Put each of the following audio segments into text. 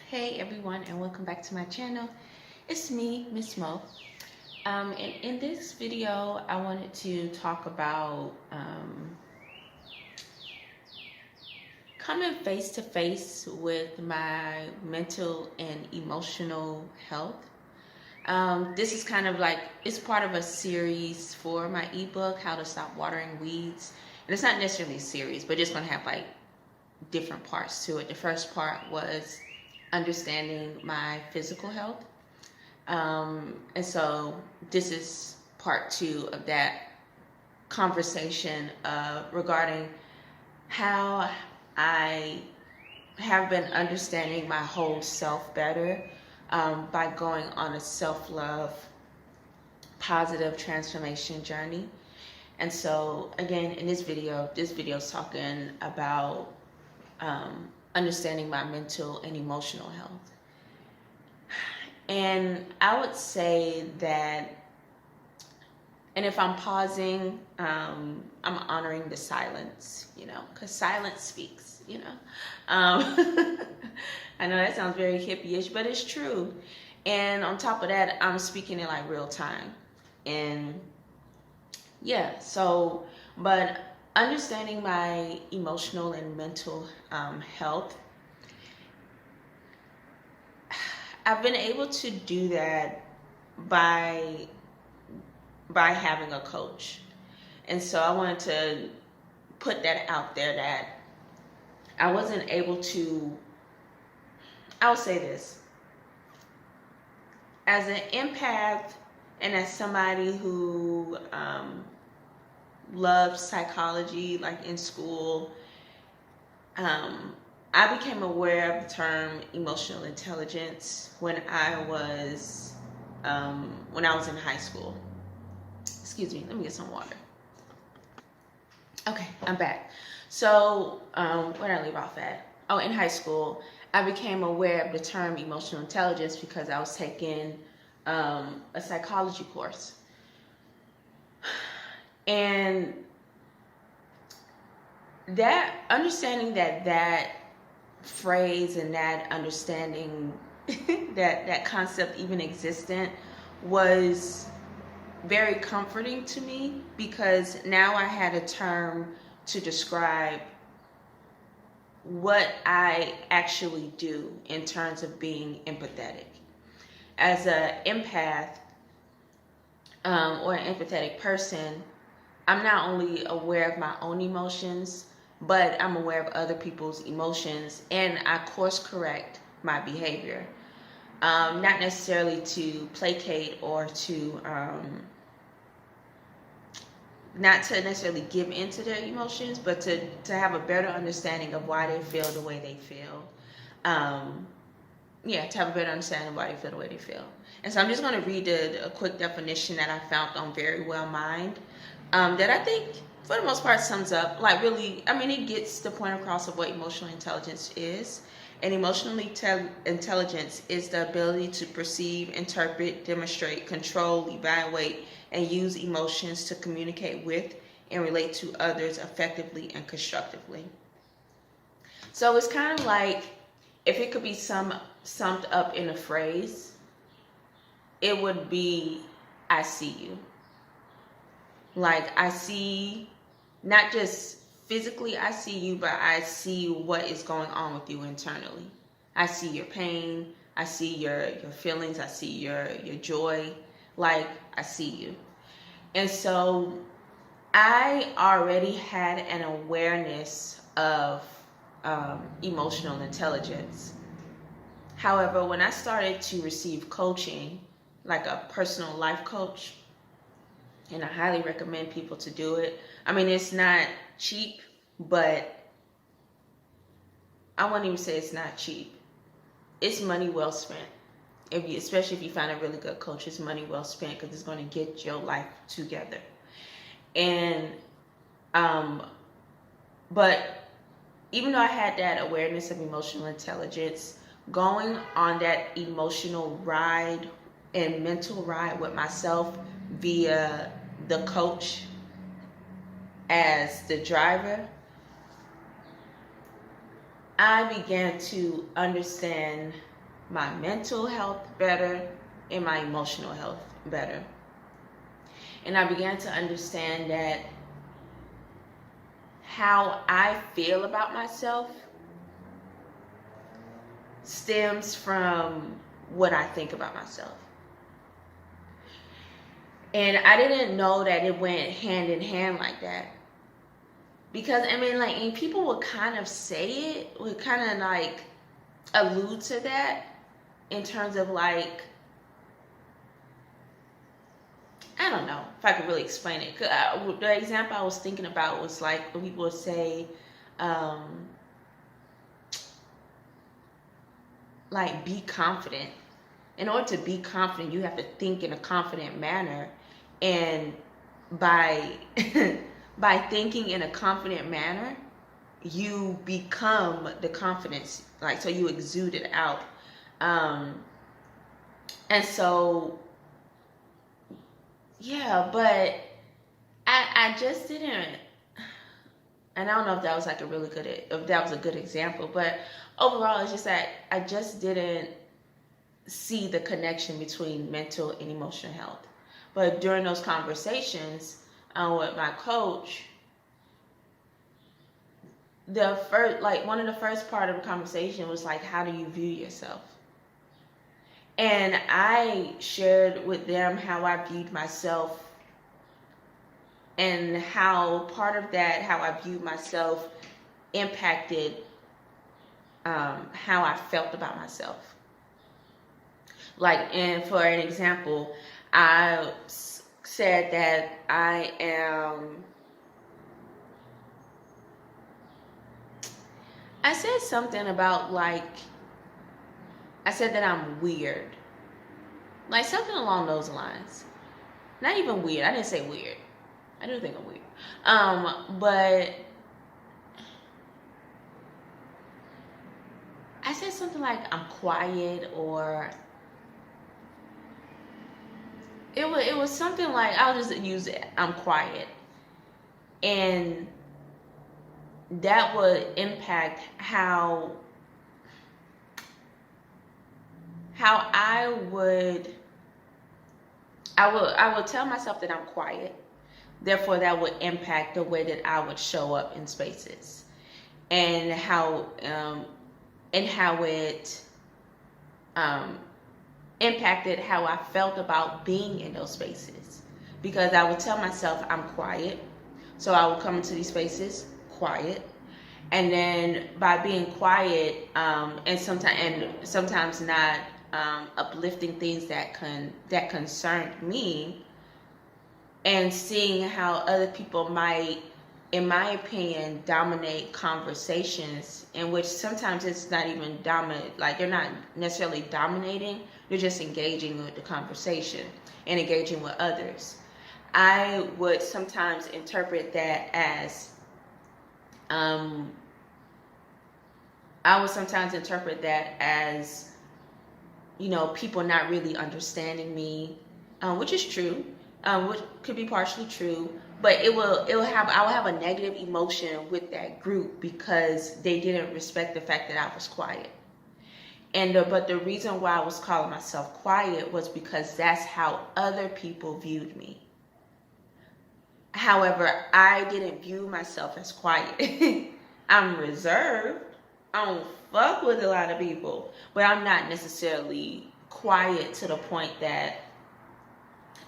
Hey everyone, and welcome back to my channel. It's me, Miss Mo. And in this video, I wanted to talk about coming face to face with my mental and emotional health. This is kind of like, it's part of a series for my ebook, How to Stop Watering Weeds. And it's not necessarily a series, but it's going to have like different parts to it. The first part was understanding my physical health. And so this is part 2 of that conversation regarding how I have been understanding my whole self better by going on a self-love, positive transformation journey. And so again, in this video is talking about understanding my mental and emotional health. And I would say that, and if I'm pausing, I'm honoring the silence, because silence speaks, I know that sounds very hippie-ish, but it's true. And on top of that, I'm speaking in like real time. And yeah, so, but understanding my emotional and mental health, I've been able to do that by having a coach. And so I wanted to put that out there that I wasn't able to, I'll say this, as an empath and as somebody who loved psychology, like in school, I became aware of the term emotional intelligence when I was in high school. Excuse me, let me get some water. Okay, I'm back. So where did I leave off at? Oh, in high school, I became aware of the term emotional intelligence because I was taking a psychology course. And that understanding that phrase and that understanding that concept even existent was very comforting to me, because now I had a term to describe what I actually do in terms of being empathetic. As an empath or an empathetic person, I'm not only aware of my own emotions, but I'm aware of other people's emotions, and I course correct my behavior. Not necessarily to placate or to not to necessarily give into their emotions, but to have a better understanding of why they feel the way they feel. To have a better understanding of why they feel the way they feel. And so I'm just going to read a quick definition that I found on Very Well Mind, that I think for the most part sums up, like really, it gets the point across of what emotional intelligence is. And emotional intelligence is the ability to perceive, interpret, demonstrate, control, evaluate, and use emotions to communicate with and relate to others effectively and constructively. So it's kind of like, if it could be summed up in a phrase, it would be, I see you. Like, I see, not just physically I see you, but I see what is going on with you internally. I see your pain, I see your feelings, I see your joy, like, I see you. And so I already had an awareness of emotional intelligence. However, when I started to receive coaching, like a personal life coach, and I highly recommend people to do it. It's not cheap, but I won't even say it's not cheap. It's money well spent. Especially if you find a really good coach, it's money well spent, because it's going to get your life together. And but even though I had that awareness of emotional intelligence, going on that emotional ride and mental ride with myself via the coach as the driver, I began to understand my mental health better, and my emotional health better. And I began to understand that how I feel about myself stems from what I think about myself. And I didn't know that it went hand in hand like that. Because, I mean, like, and people would kind of say it, would kind of like allude to that in terms of like, I don't know if I could really explain it. The example I was thinking about was like when people would say, like, be confident. In order to be confident, you have to think in a confident manner. And by by thinking in a confident manner, you become the confidence. Like, so you exude it out. And so, yeah, but I just didn't, and I don't know if that was like a really good, if that was a good example, but overall, it's just that I just didn't see the connection between mental and emotional health. But during those conversations with my coach, the first, like, one of the first part of the conversation was like, how do you view yourself? And I shared with them how I viewed myself, and how part of that, how I viewed myself, impacted how I felt about myself. Like, and for an example, I said that I said something about, like, I said that I'm weird. Like, something along those lines. Not even weird. I didn't say weird. I do think I'm weird. But I said something like I'm quiet, or it was something like, I'll just use it, I'm quiet. And that would impact how I would tell myself that I'm quiet. Therefore, that would impact the way that I would show up in spaces, and how it impacted how I felt about being in those spaces. Because I would tell myself I'm quiet, so I would come into these spaces quiet, and then by being quiet, and sometimes not uplifting things that concerned me, and seeing how other people might, in my opinion, dominate conversations, in which sometimes it's not even dominant, like they're not necessarily dominating, they're just engaging with the conversation and engaging with others. I would sometimes interpret that as, people not really understanding me, which is true, which could be partially true, but I will have a negative emotion with that group because they didn't respect the fact that I was quiet. But the reason why I was calling myself quiet was because that's how other people viewed me. However, I didn't view myself as quiet. I'm reserved. I don't fuck with a lot of people, but I'm not necessarily quiet to the point that,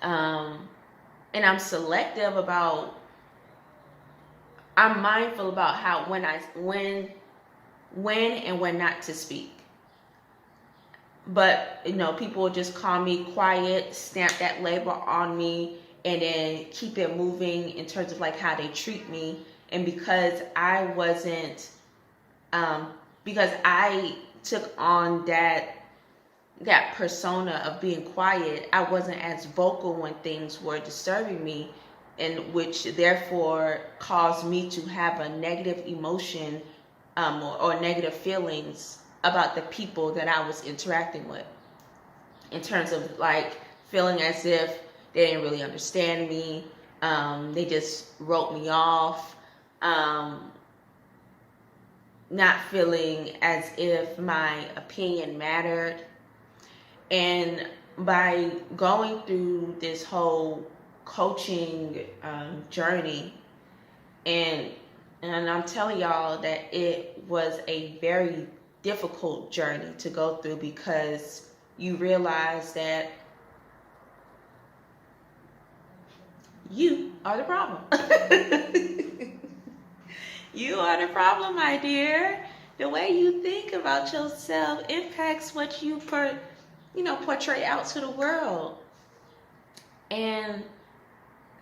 and I'm selective about, I'm mindful about how, when and when not to speak. But, people will just call me quiet, stamp that label on me, and then keep it moving in terms of like how they treat me. And because I wasn't, because I took on that persona of being quiet, I wasn't as vocal when things were disturbing me, and which therefore caused me to have a negative emotion, or negative feelings about the people that I was interacting with, in terms of like feeling as if they didn't really understand me, they just wrote me off, not feeling as if my opinion mattered. And by going through this whole coaching journey, and I'm telling y'all that it was a very difficult journey to go through, because you realize that you are the problem. You are the problem, my dear. The way you think about yourself impacts what you portray out to the world. And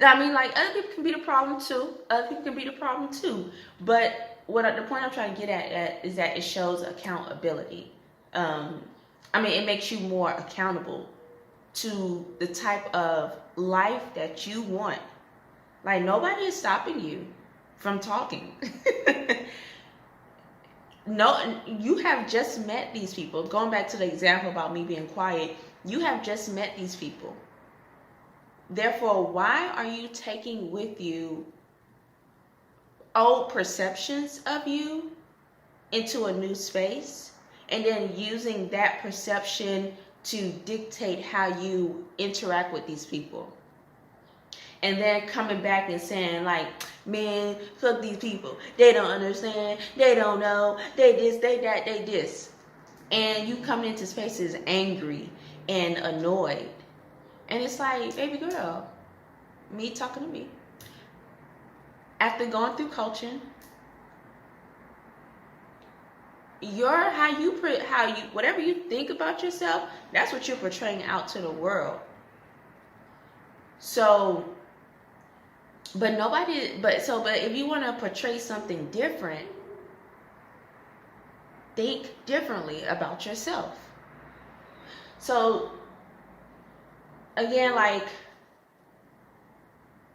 I mean, like, other people can be the problem too. Other people can be the problem too. But the point I'm trying to get at is that it shows accountability. It makes you more accountable to the type of life that you want. Like, nobody is stopping you from talking. No, you have just met these people. Going back to the example about me being quiet, you have just met these people. Therefore, why are you taking with you old perceptions of you into a new space, and then using that perception to dictate how you interact with these people? And then coming back and saying, like, man, fuck these people. They don't understand. They don't know. They this, they that, they this. And you coming into spaces angry and annoyed. And it's like, baby girl, me talking to me. After going through coaching, whatever you think about yourself, that's what you're portraying out to the world. So, but if you want to portray something different, think differently about yourself. So, again, like,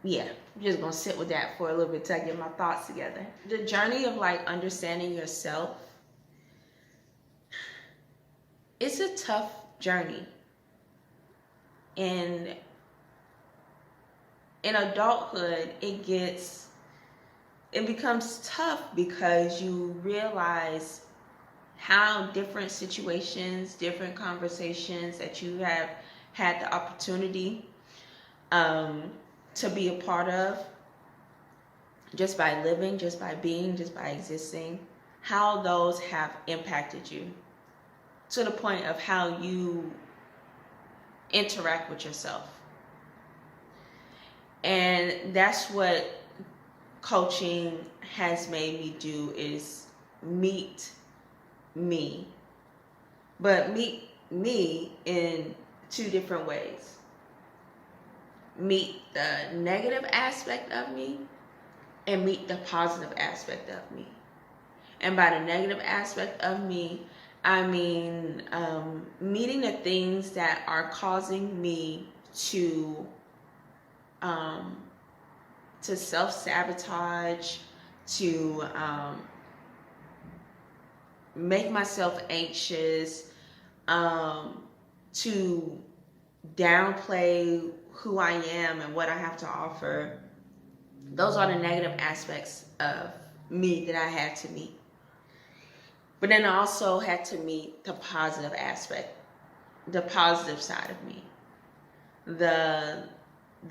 yeah, I'm just gonna sit with that for a little bit till I get my thoughts together. The journey of, like, understanding yourself, it's a tough journey. And in adulthood, it becomes tough because you realize how different situations, different conversations that you have had the opportunity to be a part of, just by living, just by being, just by existing, how those have impacted you to the point of how you interact with yourself. And that's what coaching has made me do, is meet me. But meet me in two different ways. Meet the negative aspect of me and meet the positive aspect of me. And by the negative aspect of me, I mean meeting the things that are causing me to self-sabotage, to make myself anxious, to downplay who I am and what I have to offer. Those are the negative aspects of me that I had to meet. But then I also had to meet the positive aspect, the positive side of me, the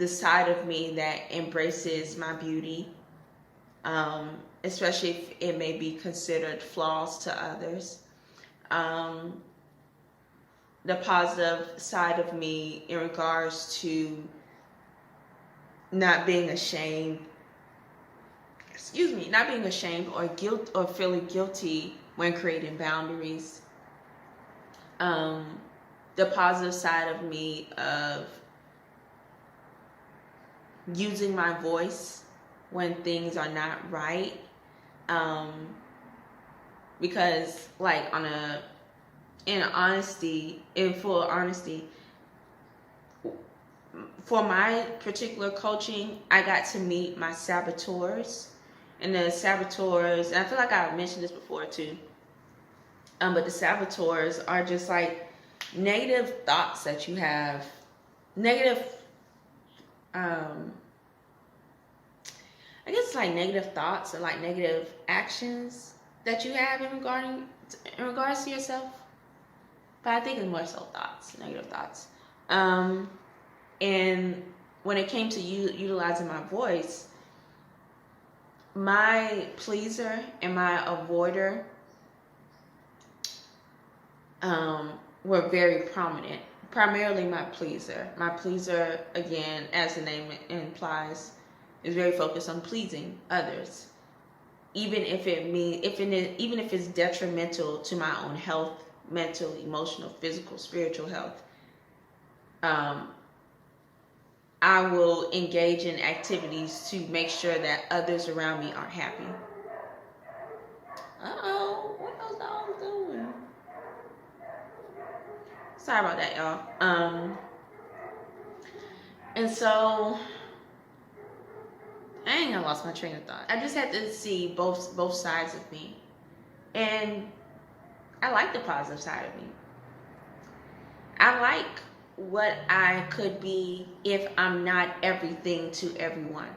side of me that embraces my beauty, especially if it may be considered flaws to others. The positive side of me in regards to not being ashamed or feeling guilty when creating boundaries. The positive side of me of using my voice when things are not right. Because, like, in full honesty, for my particular coaching, I got to meet my saboteurs. And the saboteurs, and I feel like I mentioned this before too, but the saboteurs are just like negative thoughts that you have, negative, I guess it's like negative thoughts or like negative actions that you have in regards to yourself. But I think it's more so thoughts, negative thoughts. And when it came to utilizing my voice, my pleaser and my avoider were very prominent. Primarily my pleaser. My pleaser, again, as the name implies, is very focused on pleasing others, even if it's detrimental to my own health, mental, emotional, physical, spiritual health. I will engage in activities to make sure that others around me are happy. Uh-oh, what those dogs doing? Sorry about that, y'all. And so I lost my train of thought. I just had to see both sides of me. And I like the positive side of me. I like what I could be if I'm not everything to everyone.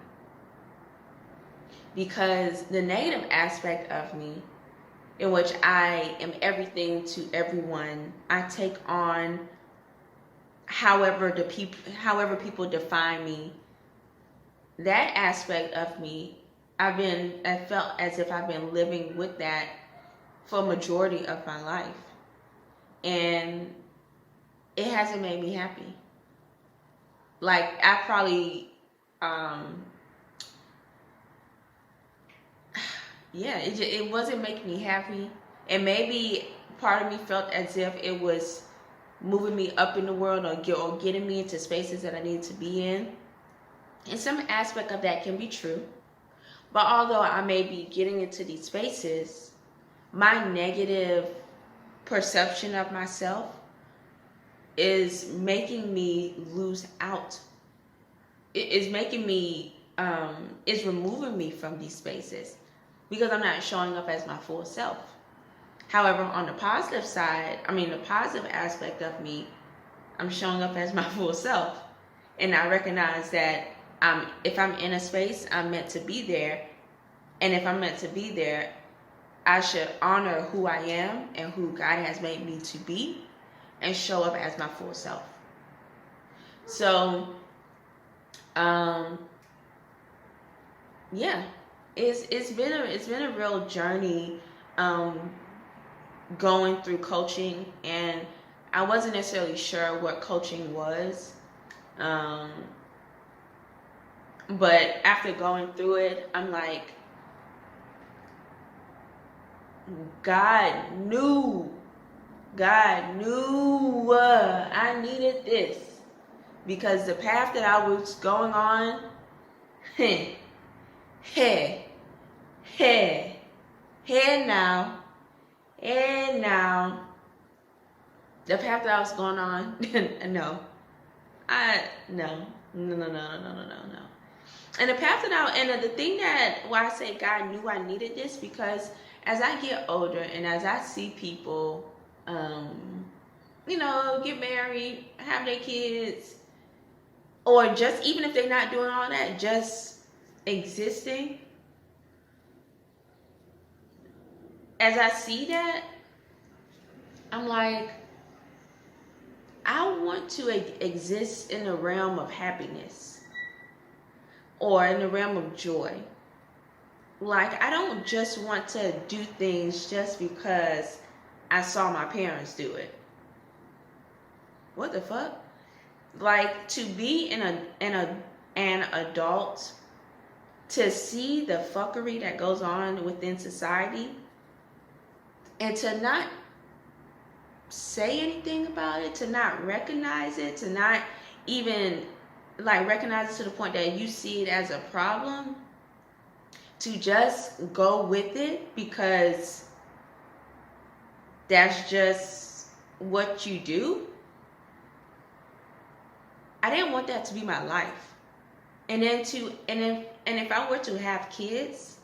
Because the negative aspect of me, in which I am everything to everyone, I take on however people define me. That aspect of me, I felt as if I've been living with that for a majority of my life. And it hasn't made me happy. Like, I probably, it wasn't making me happy. And maybe part of me felt as if it was moving me up in the world or getting me into spaces that I needed to be in. And some aspect of that can be true. But although I may be getting into these spaces, my negative perception of myself is making me lose out. It's making me, it's removing me from these spaces because I'm not showing up as my full self. However, on the positive side, the positive aspect of me, I'm showing up as my full self. And I recognize that if I'm in a space, I'm meant to be there. And if I'm meant to be there, I should honor who I am and who God has made me to be and show up as my full self. So, it's been a real journey going through coaching, and I wasn't necessarily sure what coaching was. But after going through it, I'm like, God knew I needed this, because the path that I was going on, now, the path that I was going on, no. And the path and the thing why I say God knew I needed this, because as I get older and as I see people, get married, have their kids, or just even if they're not doing all that, just existing, as I see that, I'm like, I want to exist in the realm of happiness or in the realm of joy. Like, I don't just want to do things just because I saw my parents do it. What the fuck? Like, to be an adult, to see the fuckery that goes on within society, and to not say anything about it, to not recognize it, to not even recognize it to the point that you see it as a problem, to just go with it because that's just what you do. I didn't want that to be my life. And if I were to have kids,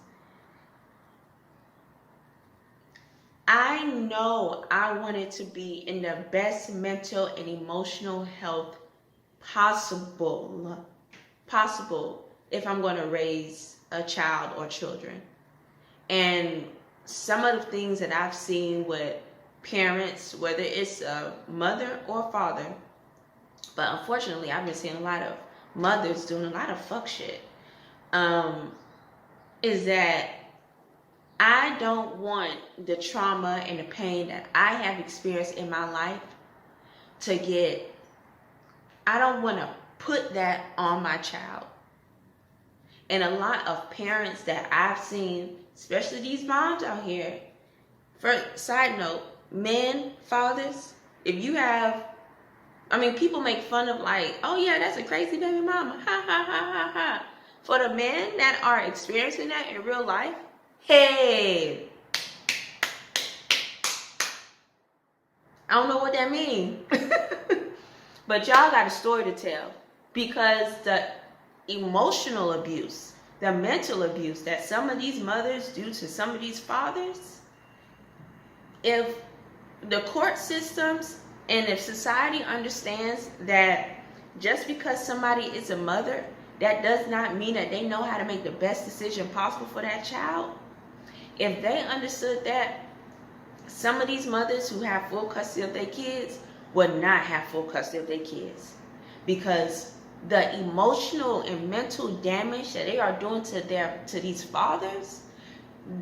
I know I wanted to be in the best mental and emotional health possible if I'm going to raise a child or children. And some of the things that I've seen with parents, whether it's a mother or father, but unfortunately I've been seeing a lot of mothers doing a lot of fuck shit, is that I don't want the trauma and the pain that I have experienced in my life I don't want to put that on my child. And a lot of parents that I've seen, especially these moms out here, for side note, men, fathers, if you have, people make fun of like, oh yeah, that's a crazy baby mama, ha ha ha ha ha. For the men that are experiencing that in real life, hey, I don't know what that means. But y'all got a story to tell, because the emotional abuse, the mental abuse that some of these mothers do to some of these fathers, if the court systems and if society understands that just because somebody is a mother, that does not mean that they know how to make the best decision possible for that child. If they understood that, some of these mothers who have full custody of their kids would not have full custody of their kids, because the emotional and mental damage that they are doing to these fathers,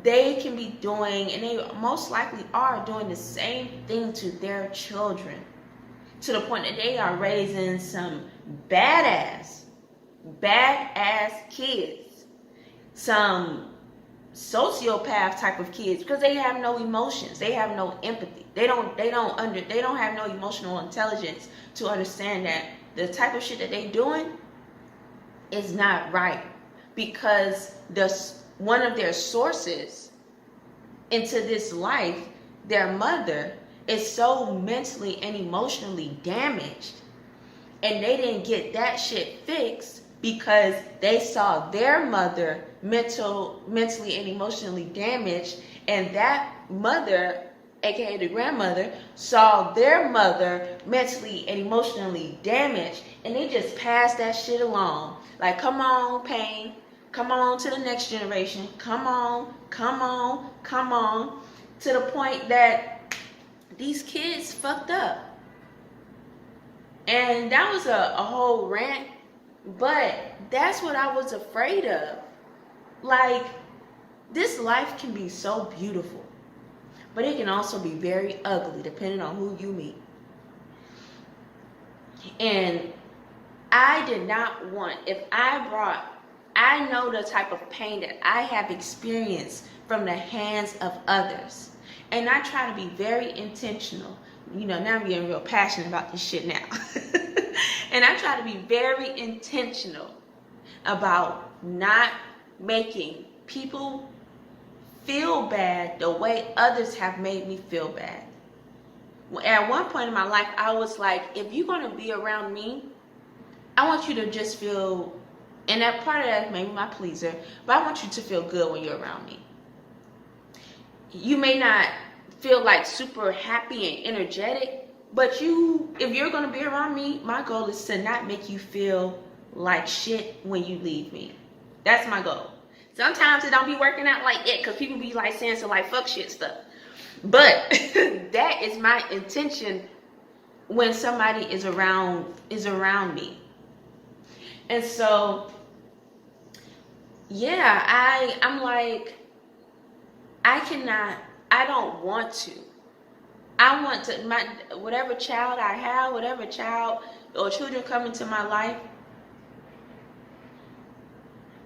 they can be doing, and they most likely are doing, the same thing to their children, to the point that they are raising some badass kids, some sociopath type of kids, because they have no emotions, they have no empathy, they don't have no emotional intelligence to understand that the type of shit that they doing is not right, because one of their sources into this life, their mother, is so mentally and emotionally damaged, and they didn't get that shit fixed because they saw their mother mentally and emotionally damaged, and that mother, aka the grandmother, saw their mother mentally and emotionally damaged, and they just passed that shit along. Like, come on, pain, come on to the next generation, come on, to the point that these kids fucked up. And that was a whole rant, but that's what I was afraid of. Like, this life can be so beautiful, but it can also be very ugly depending on who you meet. And I did not want, I know the type of pain that I have experienced from the hands of others. And I try to be very intentional. Now I'm getting real passionate about this shit now. And I try to be very intentional about not making people feel bad the way others have made me feel bad. At one point in my life, I was like, if you're going to be around me, I want you to just feel, and that part of that made me my pleaser, but I want you to feel good when you're around me. You may not feel like super happy and energetic, but if you're going to be around me, my goal is to not make you feel like shit when you leave me. That's my goal. Sometimes it don't be working out like that, because people be like saying some like fuck shit stuff. But that is my intention when somebody is around me. And so, yeah, I'm like, I don't want to. I want to, whatever child I have, whatever child or children come into my life,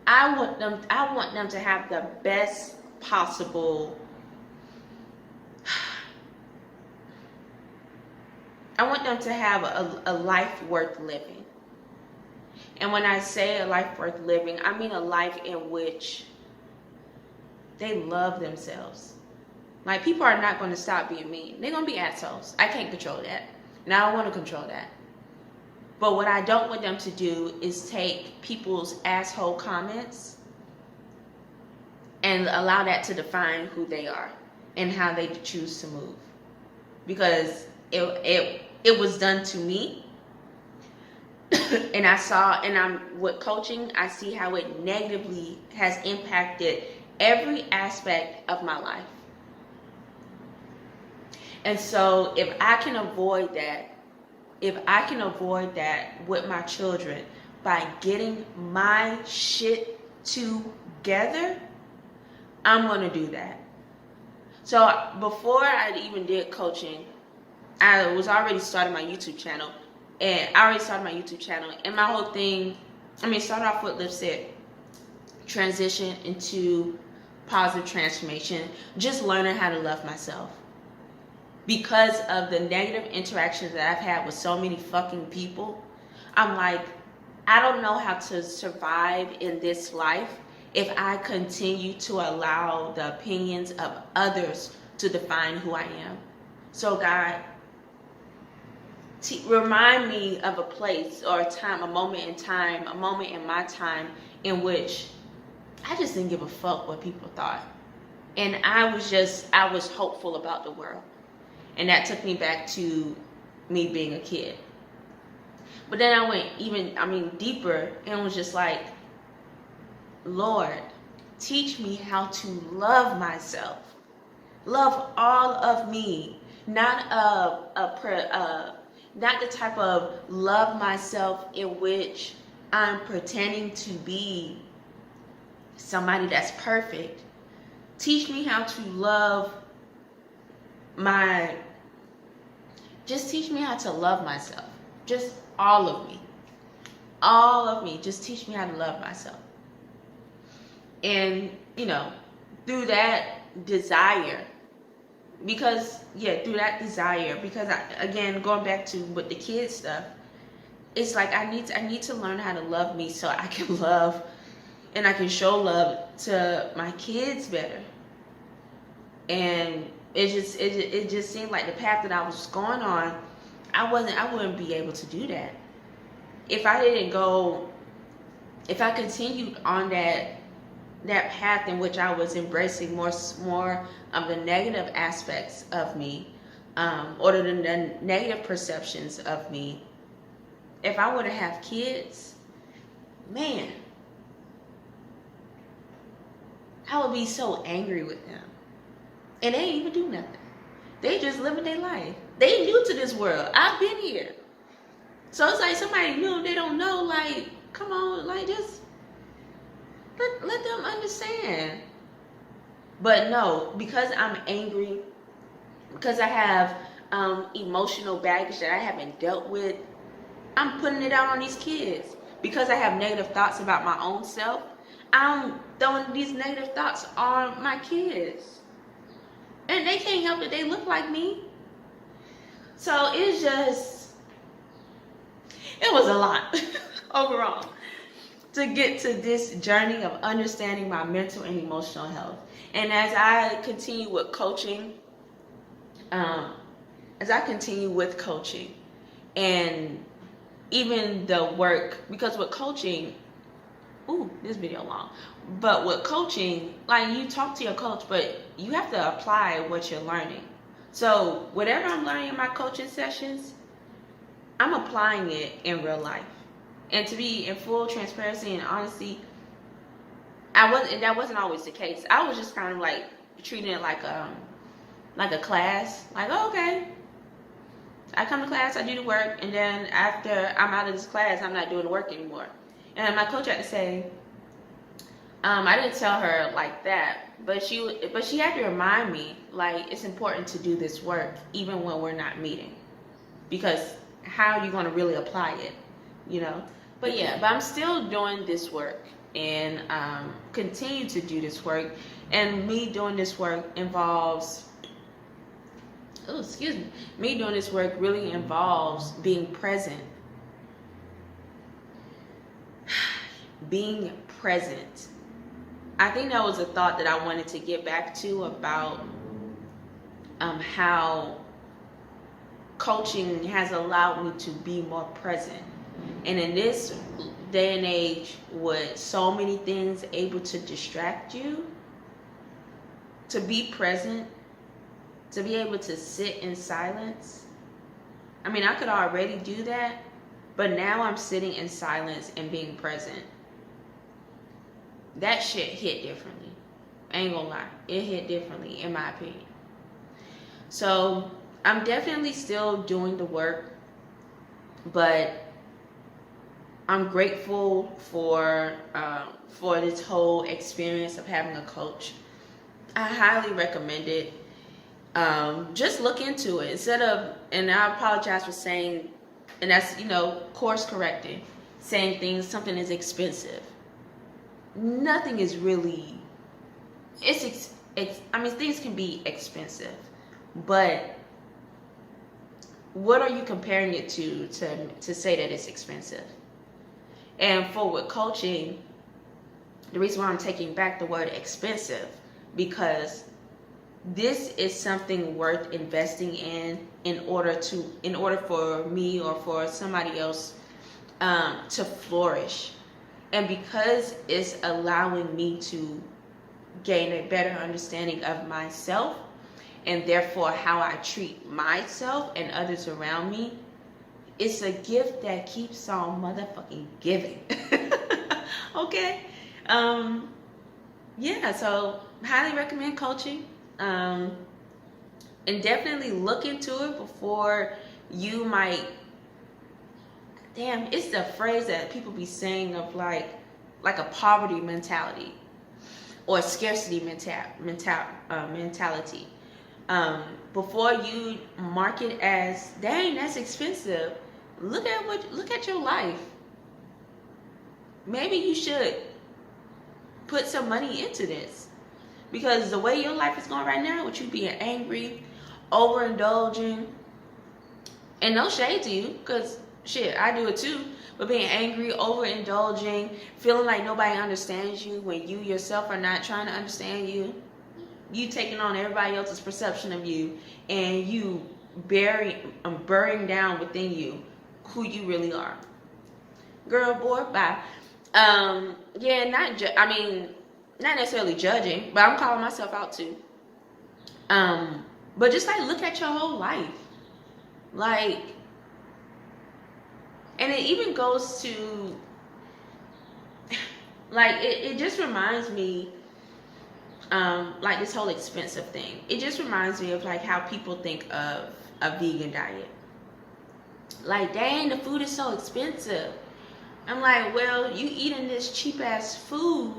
I want them to have the best possible, I want them to have a life worth living. And when I say a life worth living, I mean a life in which they love themselves. Like, people are not going to stop being mean. They're going to be assholes. I can't control that. And I don't want to control that. But what I don't want them to do is take people's asshole comments and allow that to define who they are and how they choose to move. Because it was done to me. And with coaching, I see how it negatively has impacted every aspect of my life. And so if I can avoid that, with my children by getting my shit together, I'm going to do that. So before I even did coaching, I was already starting my YouTube channel. And my whole thing, started off with Liv said, transition into positive transformation, just learning how to love myself. Because of the negative interactions that I've had with so many fucking people, I'm like, I don't know how to survive in this life if I continue to allow the opinions of others to define who I am. So God, remind me of a place or a time, a moment in my time in which I just didn't give a fuck what people thought. And I was hopeful about the world. And that took me back to me being a kid. But then I went deeper and was just like, Lord, teach me how to love myself. Love all of me. Not the type of love myself in which I'm pretending to be somebody that's perfect. Teach me how to love just teach me how to love myself. Just all of me. Just teach me how to love myself. And, through that desire, because again, going back to with the kids stuff, it's like I need to learn how to love me so I can love and I can show love to my kids better. And it just seemed like the path that I was going on, I wouldn't be able to do that if I continued on that path in which I was embracing more of the negative aspects of me, or the negative perceptions of me. If I were to have kids, man, I would be so angry with them. And they ain't even do nothing. They just living their life. They new to this world. I've been here. So it's like somebody new, they don't know, like, come on, like, just let them understand. But no, because I'm angry, because I have emotional baggage that I haven't dealt with, I'm putting it out on these kids. Because I have negative thoughts about my own self, I'm throwing these negative thoughts on my kids. And they can't help it, they look like me. So it was a lot overall to get to this journey of understanding my mental and emotional health. And as I continue with coaching, and even the work, because with coaching, this video long, but with coaching, like, you talk to your coach, but you have to apply what you're learning. So whatever I'm learning in my coaching sessions, I'm applying it in real life. And to be in full transparency and honesty, that wasn't always the case. I was just kind of like treating it like a class. Like, oh, okay, I come to class, I do the work, and then after I'm out of this class, I'm not doing the work anymore. And my coach had to say, I didn't tell her like that, but she had to remind me, like, it's important to do this work even when we're not meeting, because how are you going to really apply it, But I'm still doing this work and continue to do this work. And me doing this work involves, me doing this work really involves being present. Being present. I think that was a thought that I wanted to get back to about how coaching has allowed me to be more present. And in this day and age, with so many things able to distract you, to be present, to be able to sit in silence. I mean, I could already do that, but now I'm sitting in silence and being present. That shit hit differently. I ain't gonna lie. It hit differently, in my opinion. So I'm definitely still doing the work, but I'm grateful for this whole experience of having a coach. I highly recommend it. Just look into it instead of, and I apologize for saying, and that's, course correcting, saying something is expensive. Nothing is really, I mean, things can be expensive, but what are you comparing it to say that it's expensive? And for with coaching, the reason why I'm taking back the word expensive, because this is something worth investing in order for me or for somebody else to flourish. And because it's allowing me to gain a better understanding of myself, and therefore how I treat myself and others around me, it's a gift that keeps on motherfucking giving. Okay? Yeah, so highly recommend coaching. And definitely look into it before you might, it's the phrase that people be saying of like a poverty mentality or scarcity mentality. Before you mark it as, dang, that's expensive, look at your life. Maybe you should put some money into this, because the way your life is going right now, with you being angry, overindulging, and no shade to you, because shit, I do it too, but being angry, overindulging, feeling like nobody understands you when you yourself are not trying to understand you, you taking on everybody else's perception of you, and you burying down within you who you really are. Girl, boy, bye. Yeah, not necessarily judging, but I'm calling myself out too. But just like look at your whole life, like, and it even goes to, like, it just reminds me, like this whole expensive thing. It just reminds me of like how people think of a vegan diet. Like, dang, the food is so expensive. I'm like, well, you eating this cheap ass food,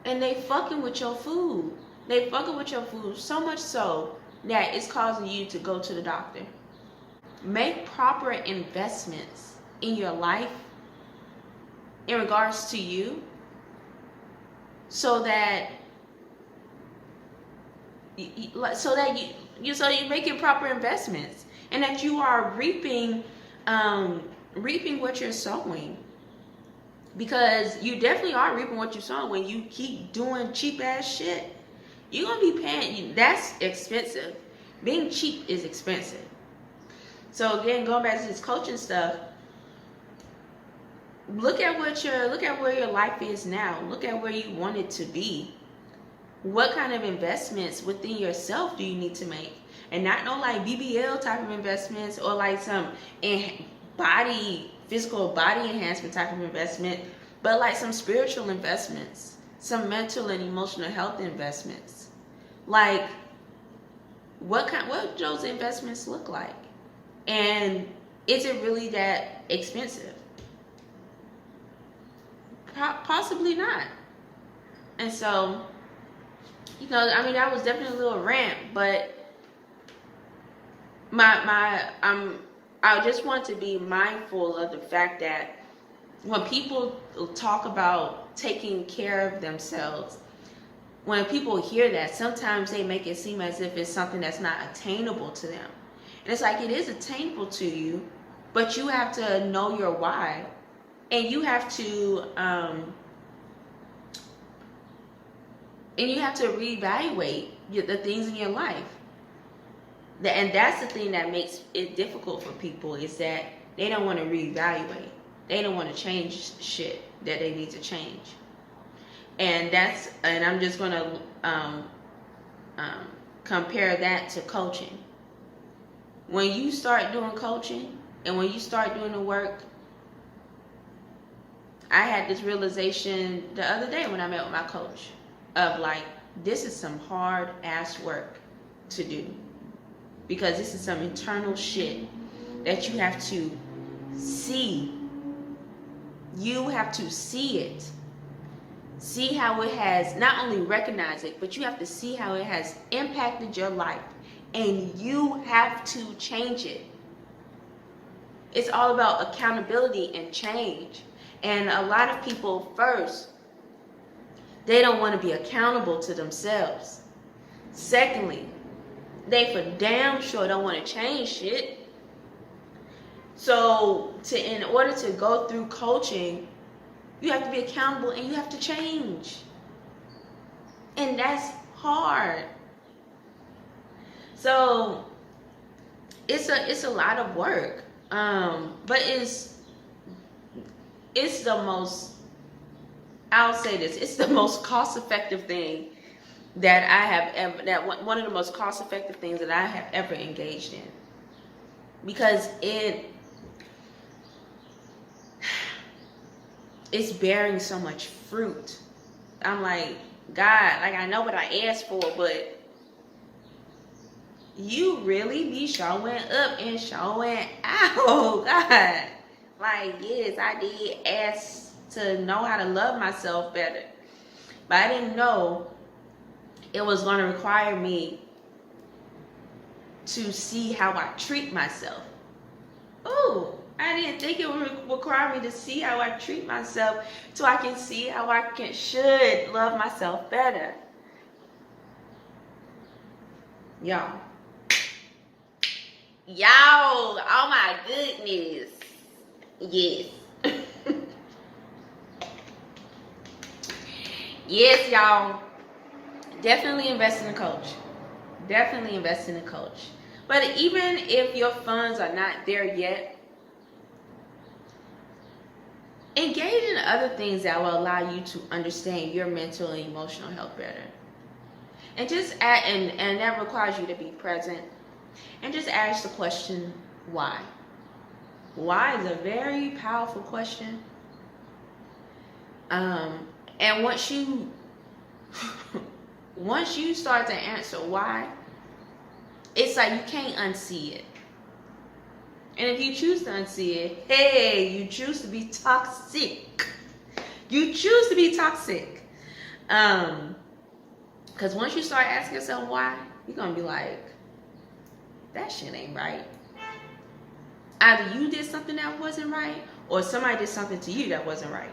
and they fucking with your food. They fucking with your food so much so that it's causing you to go to the doctor. Make proper investments in your life in regards to you, so that you're making proper investments, and that you are reaping what you're sowing. Because you definitely are reaping what you're sowing when you keep doing cheap ass shit. You're gonna be paying. That's expensive. Being cheap is expensive. So again, going back to this coaching stuff, look at where your life is now. Look at where you want it to be. What kind of investments within yourself do you need to make? And not no like BBL type of investments, or like some physical body enhancement type of investment, but like some spiritual investments, some mental and emotional health investments. Like, what do those investments look like? And is it really that expensive? Possibly not. And so, that was definitely a little rant, but I just want to be mindful of the fact that when people talk about taking care of themselves, when people hear that, sometimes they make it seem as if it's something that's not attainable to them. And it's like, it is attainable to you, but you have to know your why, and you have to reevaluate the things in your life. And that's the thing that makes it difficult for people, is that they don't want to reevaluate. They don't want to change shit that they need to change. And I'm just going to compare that to coaching. When you start doing coaching and when you start doing the work, I had this realization the other day when I met with my coach of like, this is some hard ass work to do. because this is some internal shit that you have to see. You have to see it. See how it has, not only recognize it, but you have to see how it has impacted your life. And you have to change it. It's all about accountability and change. And a lot of people, first, they don't want to be accountable to themselves. Secondly, they for damn sure don't want to change shit. So in order to go through coaching, you have to be accountable and you have to change. And that's hard. So it's a lot of work. But it's the most, I'll say this, it's the most cost-effective thing that I have ever, one of the most cost-effective things that I have ever engaged in. Because it's bearing so much fruit. I'm like, God, like I know what I asked for, but you really be showing up and showing out, God. Like, yes, I did ask to know how to love myself better, but I didn't know it was going to require me to see how I treat myself. Oh, I didn't think it would require me to see how I treat myself so I can see how I should love myself better. Y'all, oh my goodness. Yes. Yes, y'all. Definitely invest in a coach. Definitely invest in a coach. But even if your funds are not there yet, engage in other things that will allow you to understand your mental and emotional health better. And and that requires you to be present. And just ask the question, why? Why is a very powerful question. And once you start to answer why, it's like you can't unsee it. And if you choose to unsee it, hey, you choose to be toxic. You choose to be toxic. Because once you start asking yourself why, you're going to be like, that shit ain't right. Either you did something that wasn't right, or somebody did something to you that wasn't right.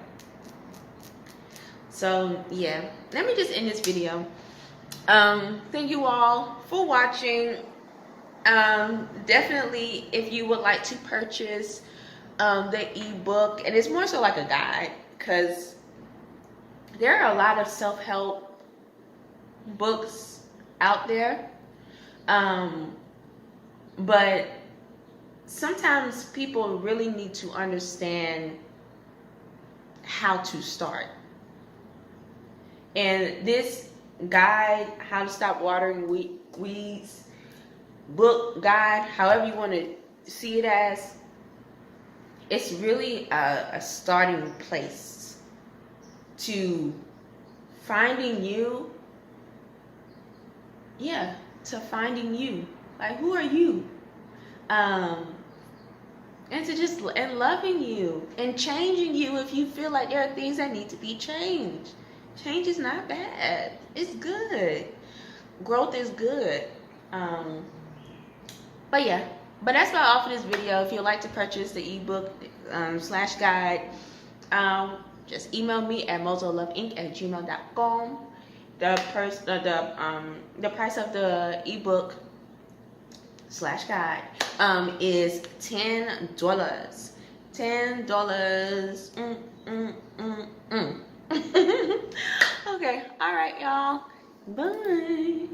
So, yeah. Let me just end this video. Thank you all for watching. Definitely, if you would like to purchase the ebook, and it's more so like a guide, because there are a lot of self-help books out there, but sometimes people really need to understand how to start. And this guide, How to Stop Watering Weeds, book, guide, however you want to see it as, it's really a starting place to finding you. Yeah, to finding you. Like, who are you? And to just, and loving you and changing you if you feel like there are things that need to be changed. Change is not bad. It's good. Growth is good. But yeah, but that's about all for this video. If you'd like to purchase the ebook / guide, just email me at mozoloveinc@gmail.com. The price of the ebook / guide is $10. $10. Okay, all right, y'all. Bye.